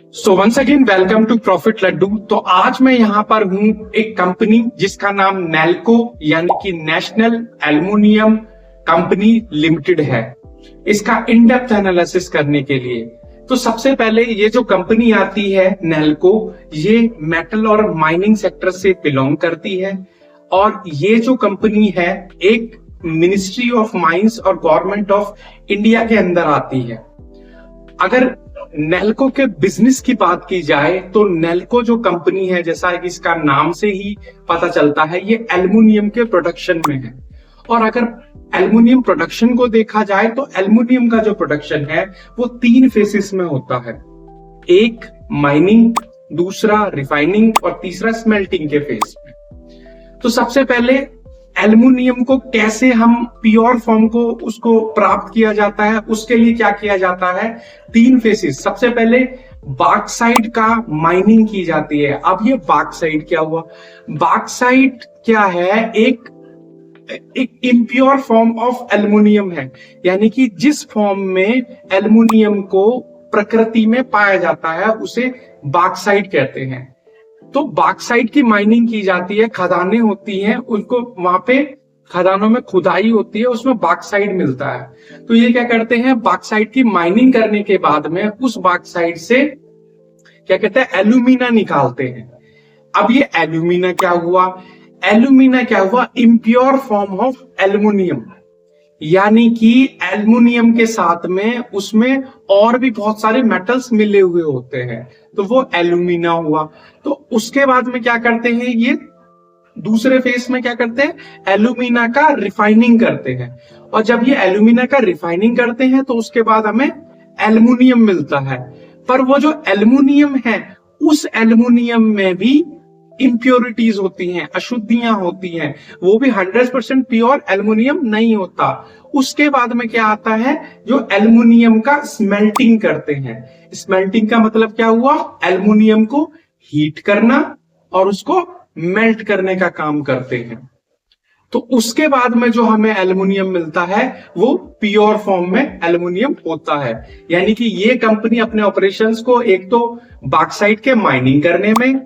So once again welcome to Profit Laddoo. तो आज मैं यहाँ पर हूँ एक कंपनी जिसका नाम नेल्को यानी कि नेशनल एल्युमिनियम कंपनी लिमिटेड है, इसका इन डेप्थ एनालिसिस करने के लिए। तो सबसे पहले ये जो कंपनी आती है नेल्को, ये मेटल और माइनिंग सेक्टर से बिलोंग करती है और ये जो कंपनी है एक मिनिस्ट्री ऑफ माइंस और गवर्नमेंट ऑफ इंडिया के अंदर आती है। अगर नेल्को के बिजनेस की बात की जाए तो नेल्को जो कंपनी है, जैसा कि इसका नाम से ही पता चलता है, ये एल्युमिनियम के प्रोडक्शन में है। और अगर एल्युमिनियम प्रोडक्शन को देखा जाए तो एल्युमिनियम का जो प्रोडक्शन है वो 3 फेसेस में होता है। एक माइनिंग, दूसरा रिफाइनिंग और तीसरा स्मेल्टिंग के फेस में। तो सबसे पहले एल्युमिनियम को कैसे हम प्योर फॉर्म को उसको प्राप्त किया जाता है, उसके लिए क्या किया जाता है, 3 फेसेस। सबसे पहले बॉक्साइट का माइनिंग की जाती है। अब ये बॉक्साइट क्या हुआ? बॉक्साइट क्या है? एक इम्प्योर फॉर्म ऑफ एल्युमिनियम है, यानी कि जिस फॉर्म में एल्युमिनियम को प्रकृति में पाया जाता है उसे बॉक्साइट कहते हैं। तो बॉक्साइट की माइनिंग की जाती है, खदानें होती हैं, उनको वहां पे खदानों में खुदाई होती है, उसमें बॉक्साइट मिलता है। तो ये क्या करते हैं, बॉक्साइट की माइनिंग करने के बाद में उस बॉक्साइट से क्या कहते हैं, एल्यूमिना निकालते हैं। अब ये एल्यूमिना क्या हुआ? एल्यूमिना क्या हुआ? इम्प्योर फॉर्म ऑफ एल्युमिनियम, यानी कि एल्युमिनियम के साथ में उसमें और भी बहुत सारे मेटल्स मिले हुए होते हैं, तो वो एल्यूमिना हुआ। तो उसके बाद में क्या करते हैं, ये दूसरे फेस में क्या करते हैं, एल्यूमिना का रिफाइनिंग करते हैं। और जब ये एल्यूमिना का रिफाइनिंग करते हैं तो उसके बाद हमें एल्युमिनियम मिलता है। पर वो जो एल्युमिनियम है उस एल्युमिनियम में भी इम्प्योरिटीज होती हैं, अशुद्धियां होती हैं, वो भी 100% प्योर एल्युमिनियम नहीं होता। उसके बाद में क्या आता है, जो एल्युमिनियम का स्मेल्टिंग करते हैं। स्मेल्टिंग का मतलब क्या हुआ? एल्युमिनियम को हीट करना और उसको मेल्ट करने का काम करते हैं। तो उसके बाद में जो हमें एल्युमिनियम मिलता है वो प्योर फॉर्म में एल्युमिनियम होता है। यानी कि ये कंपनी अपने ऑपरेशंस को एक तो बॉक्साइट के माइनिंग करने में,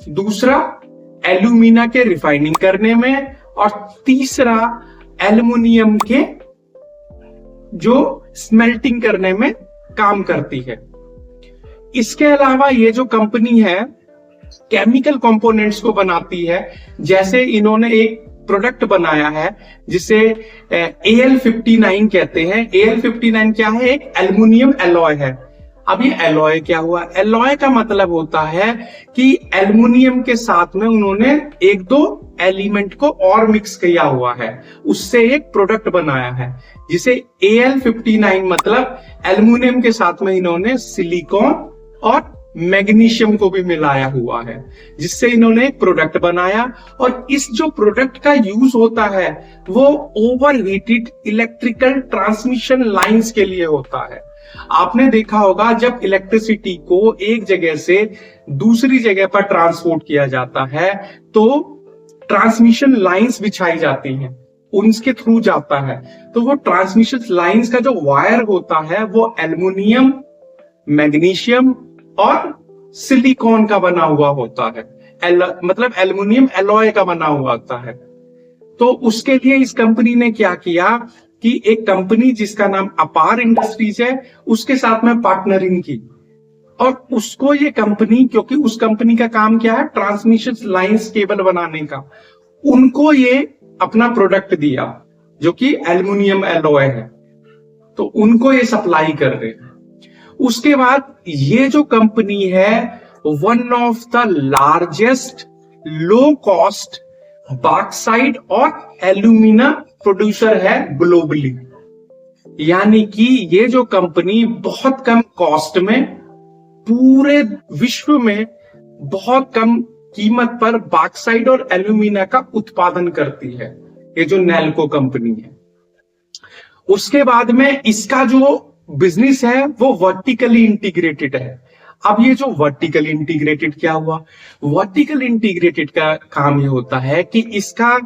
दूसरा एल्यूमिना के रिफाइनिंग करने में, और तीसरा एल्युमिनियम के जो स्मेल्टिंग करने में काम करती है। इसके अलावा ये जो कंपनी है केमिकल कंपोनेंट्स को बनाती है। जैसे इन्होंने एक प्रोडक्ट बनाया है जिसे AL59 कहते हैं। AL59 क्या है? एक एल्युमिनियम एलॉय है। अब ये एलॉय क्या हुआ? एलॉय का मतलब होता है कि एल्युमिनियम के साथ में उन्होंने 1-2 एलिमेंट को और मिक्स किया हुआ है, उससे एक प्रोडक्ट बनाया है जिसे AL59 मतलब एल्युमिनियम के साथ में इन्होंने सिलिकॉन और मैग्नीशियम को भी मिलाया हुआ है, जिससे इन्होंने एक प्रोडक्ट बनाया। और इस जो प्रोडक्ट का यूज होता है वो ओवरहीटेड इलेक्ट्रिकल ट्रांसमिशन लाइंस के लिए होता है। आपने देखा होगा जब इलेक्ट्रिसिटी को एक जगह से दूसरी जगह पर ट्रांसपोर्ट किया जाता है तो ट्रांसमिशन लाइंस बिछाई जाती हैं, उनके थ्रू जाता है। तो वो ट्रांसमिशन लाइंस का जो वायर होता है वो एल्युमिनियम, मैग्नीशियम और सिलिकॉन का बना हुआ होता है, मतलब एल्युमिनियम एलॉय का बना हुआ होता है। तो उसके लिए इस कंपनी ने क्या किया कि एक कंपनी जिसका नाम अपार इंडस्ट्रीज है उसके साथ में पार्टनरिंग की, और उसको ये कंपनी, क्योंकि उस कंपनी का काम क्या है, ट्रांसमिशन लाइंस केबल बनाने का, उनको ये अपना प्रोडक्ट दिया जो कि एल्युमिनियम एलॉय है, तो उनको ये सप्लाई कर रहे हैं। उसके बाद ये जो कंपनी है one of the largest low cost bauxite और एल्यूमिना प्रोड्यूसर है ग्लोबली। यानी कि ये जो कंपनी बहुत कम कॉस्ट में पूरे विश्व में बहुत कम कीमत पर बॉक्साइट और एल्यूमिना का उत्पादन करती है, ये जो नेल्को कंपनी है। उसके बाद में इसका जो बिजनेस है वो वर्टिकली इंटीग्रेटेड है। अब ये जो वर्टिकली इंटीग्रेटेड क्या हुआ? वर्टिकल इंटीग्रेटेड का काम ये होता है कि इसका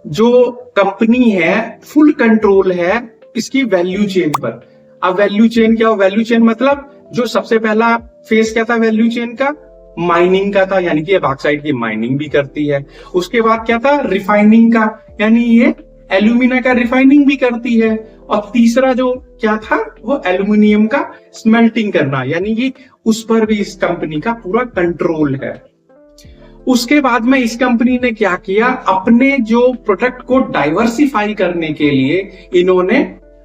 जो कंपनी है फुल कंट्रोल है इसकी वैल्यू चेन पर। अब वैल्यू चेन क्या हो? वैल्यू चेन मतलब जो सबसे पहला फेज क्या था वैल्यू चेन का, माइनिंग का था, यानी कि ये बॉक्साइट की माइनिंग भी करती है। उसके बाद क्या था, रिफाइनिंग का, यानी ये एल्यूमिना का रिफाइनिंग भी करती है। और तीसरा जो क्या था, वो एल्यूमिनियम का स्मेल्टिंग करना, यानी कि उस पर भी इस कंपनी का पूरा कंट्रोल है। उसके बाद में इस कंपनी ने क्या किया, अपने जो प्रोडक्ट को डाइवर्सिफाई करने के लिए इन्होंने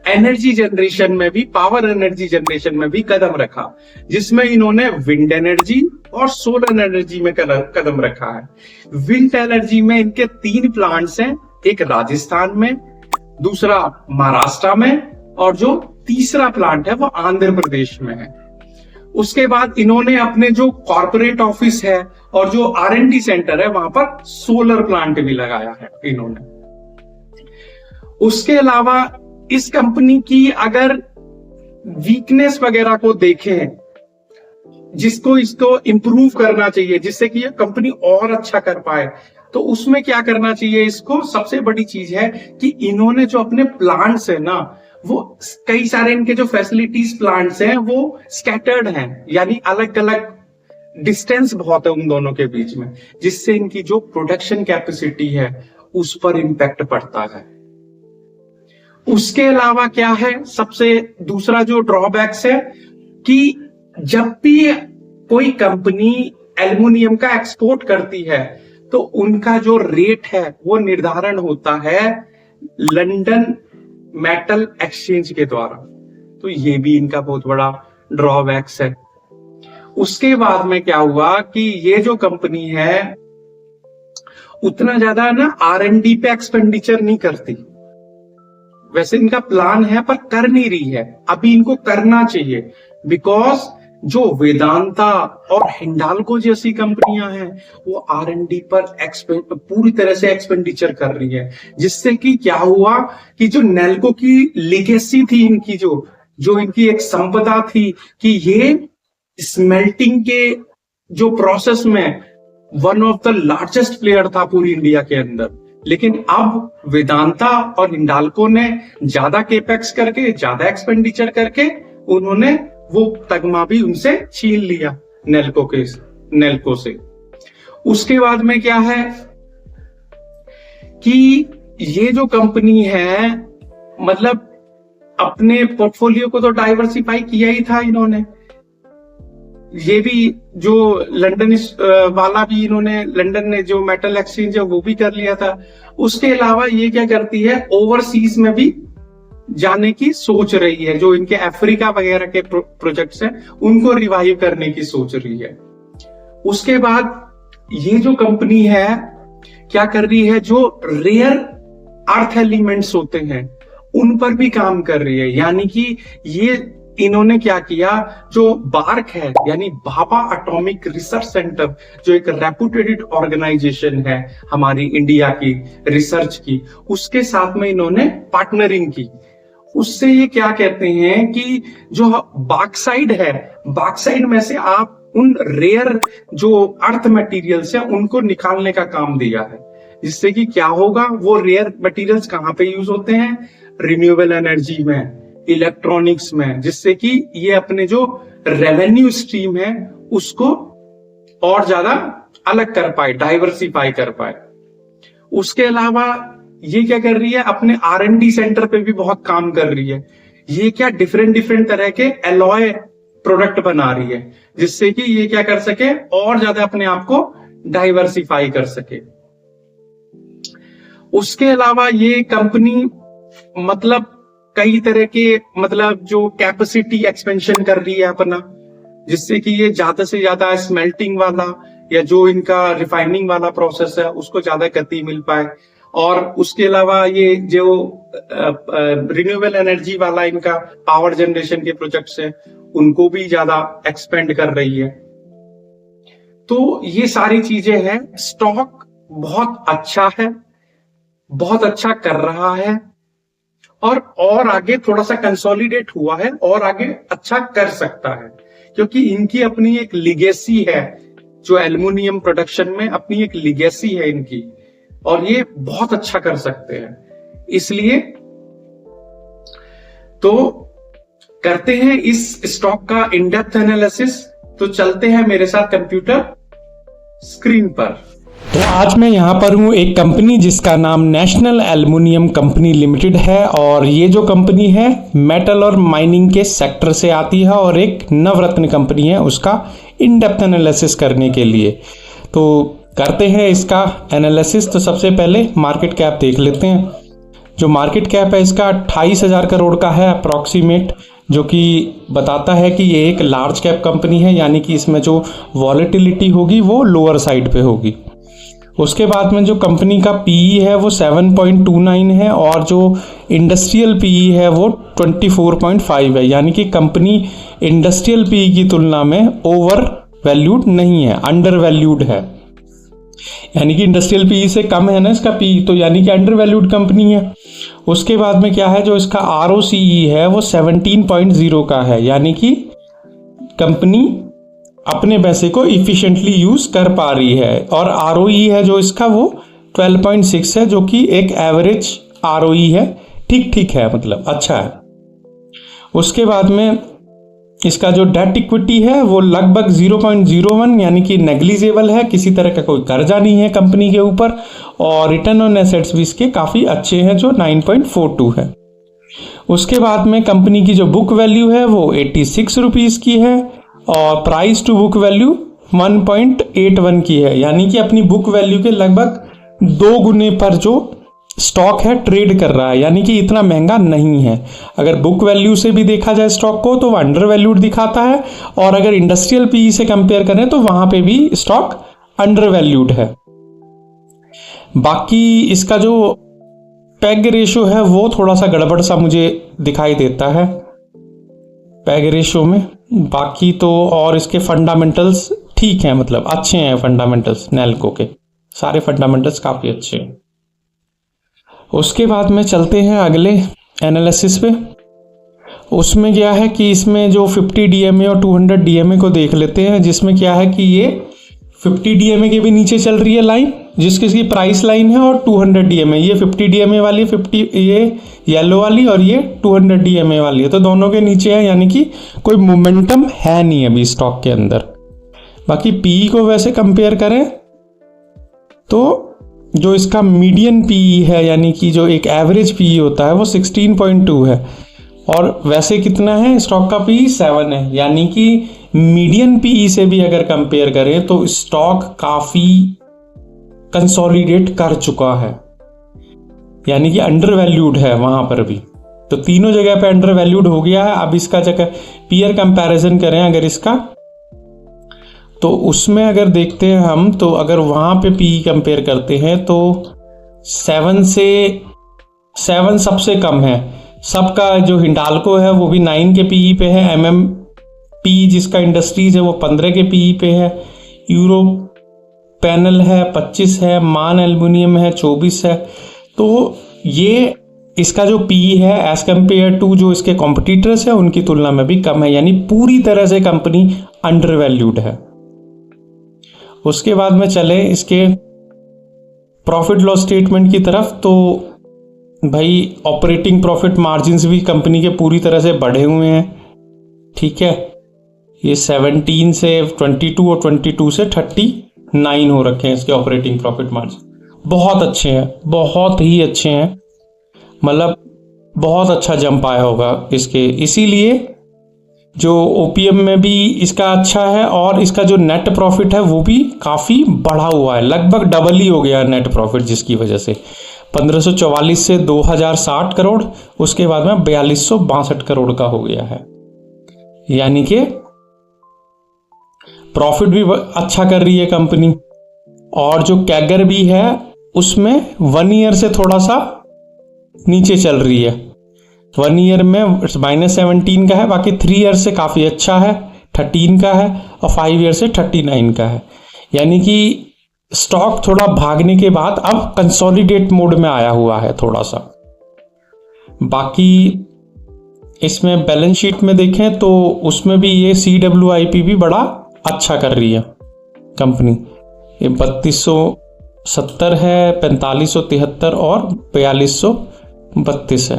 एनर्जी जनरेशन में भी, पावर एनर्जी जनरेशन में भी कदम रखा, जिसमें इन्होंने विंड एनर्जी और सोलर एनर्जी में कदम रखा है। विंड एनर्जी में इनके 3 प्लांट्स हैं, एक राजस्थान में, दूसरा महाराष्ट्र में, और जो तीसरा प्लांट है वो आंध्र प्रदेश में है। उसके बाद इन्होंने अपने जो कॉर्पोरेट ऑफिस है और जो R&D सेंटर है वहां पर सोलर प्लांट भी लगाया है इन्होंने। उसके अलावा इस कंपनी की अगर वीकनेस वगैरह को देखें, जिसको इसको इंप्रूव करना चाहिए जिससे कि ये कंपनी और अच्छा कर पाए, तो उसमें क्या करना चाहिए इसको। सबसे बड़ी चीज है कि इन्होंने जो अपने प्लांट्स है ना, वो कई सारे इनके जो फैसिलिटीज प्लांट्स हैं वो स्कैटर्ड हैं, यानी अलग अलग डिस्टेंस बहुत है उन दोनों के बीच में, जिससे इनकी जो प्रोडक्शन कैपेसिटी है उस पर इंपैक्ट पड़ता है। उसके अलावा क्या है, सबसे दूसरा जो ड्रॉबैक्स है कि जब भी कोई कंपनी एल्युमिनियम का एक्सपोर्ट करती है तो उनका जो रेट है वो निर्धारण होता है लंदन मेटल एक्सचेंज के द्वारा। तो ये भी इनका बहुत बड़ा ड्रॉबैक्स है। उसके बाद में क्या हुआ कि ये जो कंपनी है उतना ज्यादा ना R&D पे एक्सपेंडिचर नहीं करती। वैसे इनका प्लान है पर कर नहीं रही है, अभी इनको करना चाहिए, बिकॉज जो वेदांता और हिंडाल्को जैसी कंपनियां हैं वो R&D पर पूरी तरह से एक्सपेंडिचर कर रही है, जिससे कि क्या हुआ कि जो नेल्को की लेगेसी थी इनकी, जो इनकी एक संपदा थी कि ये स्मेल्टिंग के जो प्रोसेस में one of the largest player था पूरी इंडिया के अंदर। लेकिन अब वेदांता और हिंडाल्को ने ज्यादा केपेक्स करके, ज्यादा एक्सपेंडिचर करके उन्होंने वो तगमा भी उनसे छीन लिया नेल्को से। उसके बाद में क्या है कि ये जो कंपनी है, मतलब अपने पोर्टफोलियो को तो डाइवर्सिफाई किया ही था इन्होंने। ये भी जो लंदन वाला भी इन्होंने, लंदन ने जो मेटल एक्सचेंज है वो भी कर लिया था। उसके अलावा ये क्या करती है, ओवरसीज में भी जाने की सोच रही है। जो इनके अफ्रीका वगैरह के प्रोजेक्ट्स हैं उनको रिवाइव करने की सोच रही है। उसके बाद ये जो कंपनी है क्या कर रही है, जो रेयर अर्थ एलिमेंट्स होते हैं उन पर भी काम कर रही है। यानी कि ये इन्होंने क्या किया, जो बार्क है यानी भाभा एटॉमिक रिसर्च सेंटर, जो एक रेपुटेड ऑर्गेनाइजेशन है हमारी इंडिया की रिसर्च की, उसके साथ में इन्होंने पार्टनरिंग की। उससे ये क्या कहते हैं कि जो बॉक्साइट है, बॉक्साइट में से आप उन रेयर जो अर्थ मटेरियल्स है उनको निकालने का काम दिया है, जिससे कि क्या होगा, वो रेयर मटेरियल्स कहां पे यूज होते हैं, रिन्यूएबल एनर्जी में, इलेक्ट्रॉनिक्स में, जिससे कि ये अपने जो रेवेन्यू स्ट्रीम है उसको और ज्यादा अलग कर पाए, डाइवर्सिफाई कर पाए। उसके अलावा ये क्या कर रही है, अपने R&D सेंटर पे भी बहुत काम कर रही है। ये क्या डिफरेंट तरह के एलॉय प्रोडक्ट बना रही है, जिससे कि ये क्या कर सके, और ज्यादा अपने आप को डाइवर्सिफाई कर सके। उसके अलावा ये कंपनी मतलब कई तरह के, मतलब जो कैपेसिटी एक्सपेंशन कर रही है अपना, जिससे कि ये ज्यादा से ज्यादा स्मेल्टिंग वाला या जो इनका रिफाइनिंग वाला प्रोसेस है उसको ज्यादा गति मिल पाए। और उसके अलावा ये जो रिन्यूएबल एनर्जी वाला इनका पावर जनरेशन के प्रोजेक्ट्स है उनको भी ज्यादा एक्सपेंड कर रही है। तो ये सारी चीजें हैं। स्टॉक बहुत अच्छा है, बहुत अच्छा कर रहा है, और आगे थोड़ा सा कंसोलिडेट हुआ है और आगे अच्छा कर सकता है, क्योंकि इनकी अपनी एक लिगेसी है, जो एल्युमिनियम प्रोडक्शन में अपनी एक लिगेसी है इनकी, और ये बहुत अच्छा कर सकते हैं। इसलिए तो करते हैं इस स्टॉक का इन डेप्थ एनालिसिस। तो चलते हैं मेरे साथ कंप्यूटर स्क्रीन पर। तो आज मैं यहाँ पर हूँ एक कंपनी जिसका नाम नेशनल एल्युमिनियम कंपनी लिमिटेड है, और ये जो कंपनी है मेटल और माइनिंग के सेक्टर से आती है और एक नवरत्न कंपनी है उसका इन डेप्थ एनालिसिस करने के लिए। तो करते हैं इसका एनालिसिस। तो सबसे पहले मार्केट कैप देख लेते हैं। जो मार्केट कैप है इसका 28,000 करोड़ का है अप्रॉक्सीमेट, जो कि बताता है कि ये एक लार्ज कैप कंपनी है, यानी कि इसमें जो वॉलेटिलिटी होगी वो लोअर साइड पे होगी। उसके बाद में जो कंपनी का पीई है वो 7.29 है, और जो इंडस्ट्रियल पीई है वो 24.5 है, यानी कि कंपनी इंडस्ट्रियल पीई की तुलना में ओवर वैल्यूड नहीं है, अंडर वैल्यूड है। यानी कि इंडस्ट्रियल पीई से कम है ना इसका पीई, तो यानी कि अंडर वैल्यूड कंपनी है। उसके बाद में क्या है, जो इसका आरओसीई है वो 17.0 का है, यानी कि कंपनी अपने पैसे को इफिशिएंटली यूज कर पा रही है। और आरओई है जो इसका वो 12.6 है, जो कि एक एवरेज आरओई है, ठीक ठीक है, मतलब अच्छा है। उसके बाद में इसका जो डेट इक्विटी है वो लगभग 0.01, यानी कि नेग्लिजिबल है, किसी तरह का कोई कर्जा नहीं है कंपनी के ऊपर। और रिटर्न ऑन एसेट्स भी इसके काफ़ी अच्छे हैं, जो 9.42 है। उसके बाद में कंपनी की जो बुक वैल्यू है वो 86 रुपीज़ की है, और प्राइस टू बुक वैल्यू 1.81 की है, यानी कि अपनी बुक वैल्यू के लगभग 2 गुने पर जो स्टॉक है ट्रेड कर रहा है, यानी कि इतना महंगा नहीं है। अगर बुक वैल्यू से भी देखा जाए स्टॉक को तो वो अंडर वैल्यूड दिखाता है, और अगर इंडस्ट्रियल पीई से कंपेयर करें तो वहां पे भी स्टॉक अंडर वैल्यूड है। बाकी इसका जो पैग रेशो है वो थोड़ा सा गड़बड़ सा मुझे दिखाई देता है पैग रेशो में। बाकी तो और इसके फंडामेंटल्स ठीक हैं, मतलब अच्छे हैं फंडामेंटल्स, नैल्को के सारे फंडामेंटल्स काफ़ी अच्छे हैं। उसके बाद में चलते हैं अगले एनालिसिस पे। उसमें क्या है कि इसमें जो 50 DMA और 200 DMA को देख लेते हैं, जिसमें क्या है कि ये 50 DMA के भी नीचे चल रही है लाइन, जिसकी प्राइस लाइन है, और 200 DMA, ये 50 DMA वाली 50, ये येलो वाली, और ये 200 DMA वाली है, तो दोनों के नीचे है, यानी कि कोई मोमेंटम है नहीं अभी स्टॉक के अंदर। बाकी पीई को वैसे कंपेयर करें तो जो इसका मीडियन पीई है, यानी कि जो एक एवरेज पीई होता है वो 16.2 है, और वैसे कितना है स्टॉक का पीई 7 है, यानी कि मीडियन पीई से भी अगर कंपेयर करें तो स्टॉक काफ़ी कंसोलिडेट कर चुका है, यानी कि अंडर वैल्यूड है वहां पर भी। तो तीनों जगह पे अंडर वैल्यूड हो गया है। अब इसका जगह पीयर कंपैरिजन करें अगर इसका, तो उसमें अगर देखते हैं हम, तो अगर वहां पे पीई कंपेयर करते हैं तो 7 सबसे कम है। सबका जो हिंडाल्को है वो भी 9 के पीई पे है, MMP जिसका इंडस्ट्रीज है वो 15 के पीई पे है, यूरो पैनल है 25 है, मान एल्युमिनियम है 24 है। तो ये इसका जो पीई है एज कंपेयर टू जो इसके कॉम्पिटिटर्स है उनकी तुलना में भी कम है, यानी पूरी तरह से कंपनी अंडर वैल्यूड है। उसके बाद में चले इसके प्रॉफिट लॉस स्टेटमेंट की तरफ, तो भाई ऑपरेटिंग प्रॉफिट मार्जिन्स भी कंपनी के पूरी तरह से बढ़े हुए हैं, ठीक है। ये 17 से 22 और 22 से 39 हो रखे हैं इसके ऑपरेटिंग प्रॉफिट मार्जिन। बहुत अच्छे हैं, बहुत ही अच्छे हैं, मतलब बहुत अच्छा जंप आया होगा इसके, इसीलिए जो ओपीएम में भी इसका अच्छा है, और इसका जो नेट प्रॉफिट है वो भी काफ़ी बढ़ा हुआ है, लगभग डबल ही हो गया नेट प्रॉफिट, जिसकी वजह से 1544 से 2060 करोड़, उसके बाद में 4262 करोड़ का हो गया है, यानी कि प्रॉफिट भी अच्छा कर रही है कंपनी। और जो कैगर भी है उसमें 1 ईयर से थोड़ा सा नीचे चल रही है, 1 ईयर में -17 का है, बाकी 3 ईयर से काफ़ी अच्छा है, 13 का है, और 5 ईयर से 39 का है, यानी कि स्टॉक थोड़ा भागने के बाद अब कंसोलिडेट मोड में आया हुआ है थोड़ा सा। बाकी इसमें बैलेंस शीट में देखें तो उसमें भी ये CWIP भी बड़ा अच्छा कर रही है कंपनी, ये 3270 है, 4573 और 4232 है।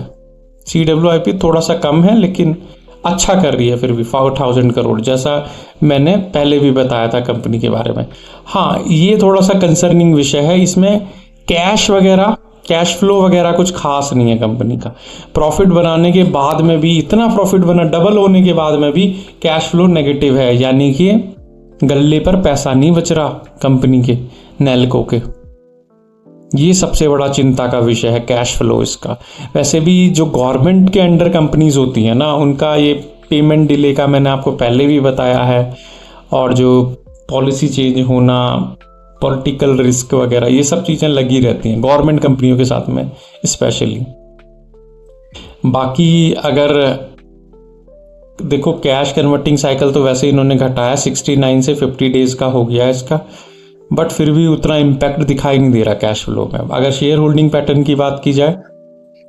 CWIP थोड़ा सा कम है लेकिन अच्छा कर रही है फिर भी 4000 करोड़, जैसा मैंने पहले भी बताया था कंपनी के बारे में। हाँ, ये थोड़ा सा कंसर्निंग विषय है, इसमें कैश वगैरह, कैश फ्लो वगैरह कुछ खास नहीं है कंपनी का। प्रॉफिट बनाने के बाद में भी, इतना प्रॉफिट बना डबल होने के बाद में भी कैश फ्लो नेगेटिव है, यानी कि गल्ले पर पैसा नहीं बच रहा कंपनी के, नैल्को के। ये सबसे बड़ा चिंता का विषय है, कैश फ्लो इसका। वैसे भी जो गवर्नमेंट के अंडर कंपनीज होती हैं ना, उनका ये पेमेंट डिले का मैंने आपको पहले भी बताया है, और जो पॉलिसी चेंज होना, पॉलिटिकल रिस्क वगैरह, ये सब चीज़ें लगी रहती हैं गवर्नमेंट कंपनियों के साथ में स्पेशली। बाकी अगर देखो, कैश कन्वर्टिंग साइकिल तो वैसे इन्होंने घटाया, 69 से 50 डेज का हो गया इसका, बट फिर भी उतना इम्पैक्ट दिखाई नहीं दे रहा कैश फ्लो में। अगर शेयर होल्डिंग पैटर्न की बात की जाए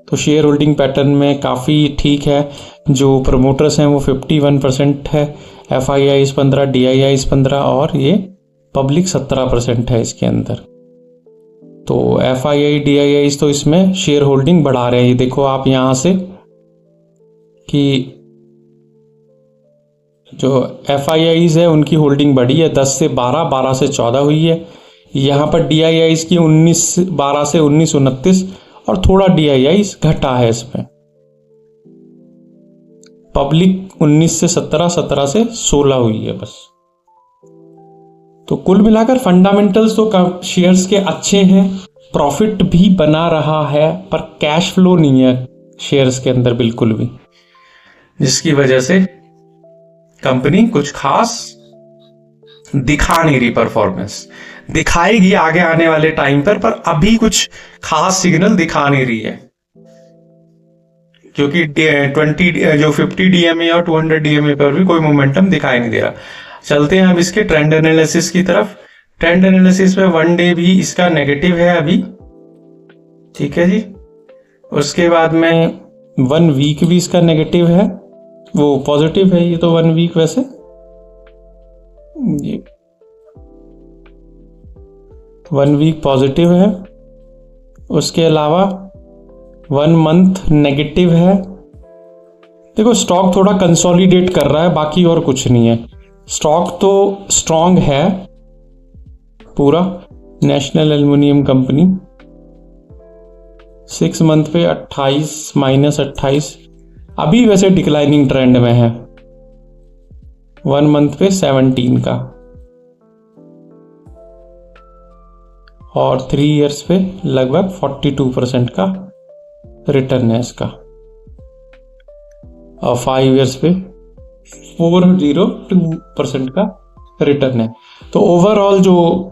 तो शेयर होल्डिंग पैटर्न में काफ़ी ठीक है। जो प्रमोटर्स हैं वो 51% है, FIIs 15, DIIs 15, और ये पब्लिक 17% है इसके अंदर। तो FII DIIs तो इसमें शेयर होल्डिंग बढ़ा रहे हैं। ये देखो आप यहाँ से कि जो FIIs है उनकी होल्डिंग बढ़ी है 10 से 12, 12 से 14 हुई है। यहाँ पर DIIs की 12 से 19, 29, और थोड़ा DIIs घटा है इसमें। पब्लिक 19 से 17, 17 से 16 हुई है बस। तो कुल मिलाकर फंडामेंटल्स तो शेयर्स के अच्छे हैं, प्रॉफिट भी बना रहा है, पर कैश फ्लो नहीं है शेयर्स के अंदर बिल्कुल भी, जिसकी वजह से कंपनी कुछ खास दिखा नहीं रही। परफॉर्मेंस दिखाएगी आगे आने वाले टाइम पर अभी कुछ खास सिग्नल दिखा नहीं रही है, क्योंकि 50 DMA और 200 DMA पर भी कोई मोमेंटम दिखाई नहीं दे रहा। चलते हैं अब इसके ट्रेंड एनालिसिस की तरफ। ट्रेंड एनालिसिस में 1 डे भी इसका नेगेटिव है अभी, ठीक है जी। उसके बाद में 1 वीक भी इसका नेगेटिव है, वो पॉजिटिव है ये तो 1 वीक वैसे, ये 1 वीक पॉजिटिव है। उसके अलावा 1 मंथ नेगेटिव है। देखो, स्टॉक थोड़ा कंसोलिडेट कर रहा है, बाकी और कुछ नहीं है। स्टॉक तो स्ट्रांग है पूरा। नेशनल एल्युमिनियम कंपनी 6 मंथ पे 28, -28, अभी वैसे डिक्लाइनिंग ट्रेंड में है। 1 मंथ पे 17 का, और 3 इयर्स पे लगभग 42% का रिटर्न है इसका, और 5 इयर्स पे 402% का रिटर्न है। तो ओवरऑल जो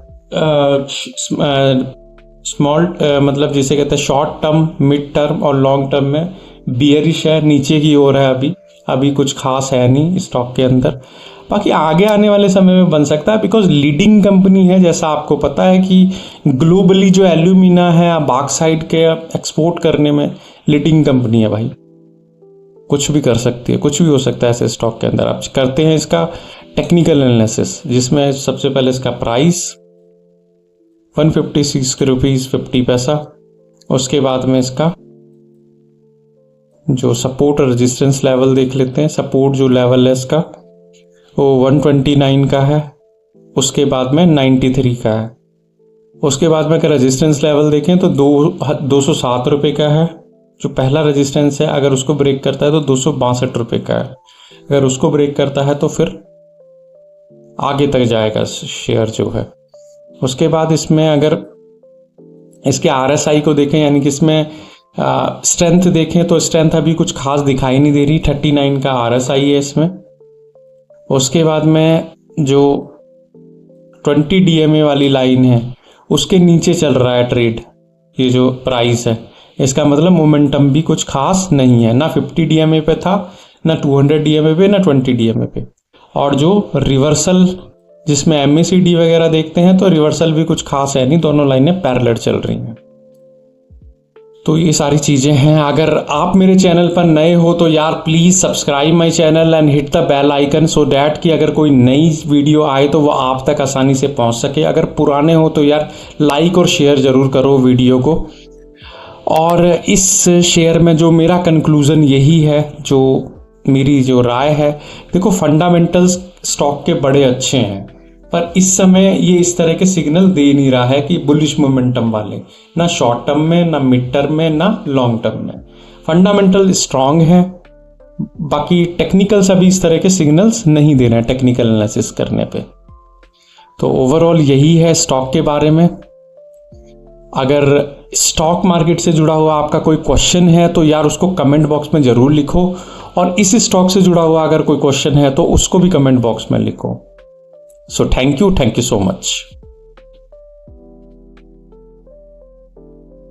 स्मॉल मतलब जिसे कहते हैं शॉर्ट टर्म, मिड टर्म और लॉन्ग टर्म में बियरिश है, नीचे की ओर है। अभी कुछ खास है नहीं स्टॉक के अंदर। बाकी आगे आने वाले समय में बन सकता है, बिकॉज लीडिंग कंपनी है। जैसा आपको पता है कि ग्लोबली जो एल्यूमिना है, बॉक्साइट के एक्सपोर्ट करने में लीडिंग कंपनी है भाई। कुछ भी कर सकती है, कुछ भी हो सकता है ऐसे स्टॉक के अंदर। आप करते हैं इसका टेक्निकल एनालिसिस, जिसमें सबसे पहले इसका प्राइस 156 रुपीज़ 50 पैसा। उसके बाद में इसका जो सपोर्ट और रेजिस्टेंस लेवल देख लेते हैं। सपोर्ट जो लेवल है इसका वो 129 का है, उसके बाद में 93 का है। उसके बाद में अगर रेजिस्टेंस लेवल देखें तो 207 रुपये का है जो पहला रेजिस्टेंस है। अगर उसको ब्रेक करता है तो 262 रुपये का है। अगर उसको ब्रेक करता है तो फिर आगे तक जाएगा शेयर जो है। उसके बाद इसमें अगर इसके RSI को देखें, यानी कि इसमें स्ट्रेंथ देखें, तो स्ट्रेंथ अभी कुछ खास दिखाई नहीं दे रही। 39 का RSI है इसमें। उसके बाद में जो 20 DMA वाली लाइन है उसके नीचे चल रहा है ट्रेड, ये जो प्राइस है। इसका मतलब मोमेंटम भी कुछ खास नहीं है, ना 50 DMA पे था, ना 200 DMA पे, ना 20 DMA पे। और जो रिवर्सल जिसमें MACD वगैरह देखते हैं तो रिवर्सल भी कुछ खास है नहीं, दोनों लाइनें पैरेलल चल रही हैं। तो ये सारी चीज़ें हैं। अगर आप मेरे चैनल पर नए हो तो यार please subscribe my channel and hit the bell icon, so that कि अगर कोई नई वीडियो आए तो वो आप तक आसानी से पहुंच सके। अगर पुराने हो तो यार लाइक और शेयर ज़रूर करो वीडियो को। और इस शेयर में जो मेरा कंक्लूज़न यही है, जो मेरी जो राय है, देखो फंडामेंटल्स स्टॉक के बड़े अच्छे हैं, पर इस समय ये इस तरह के सिग्नल दे नहीं रहा है कि बुलिश मोमेंटम वाले, ना शॉर्ट टर्म में, ना मिड टर्म में, ना लॉन्ग टर्म में। फंडामेंटल स्ट्रांग है, बाकी टेक्निकल्स अभी इस तरह के सिग्नल्स नहीं दे रहे हैं टेक्निकल एनालिसिस करने पे। तो ओवरऑल यही है स्टॉक के बारे में। अगर स्टॉक मार्केट से जुड़ा हुआ आपका कोई क्वेश्चन है तो यार उसको कमेंट बॉक्स में ज़रूर लिखो, और इस स्टॉक से जुड़ा हुआ अगर कोई क्वेश्चन है तो उसको भी कमेंट बॉक्स में लिखो। So thank you so much.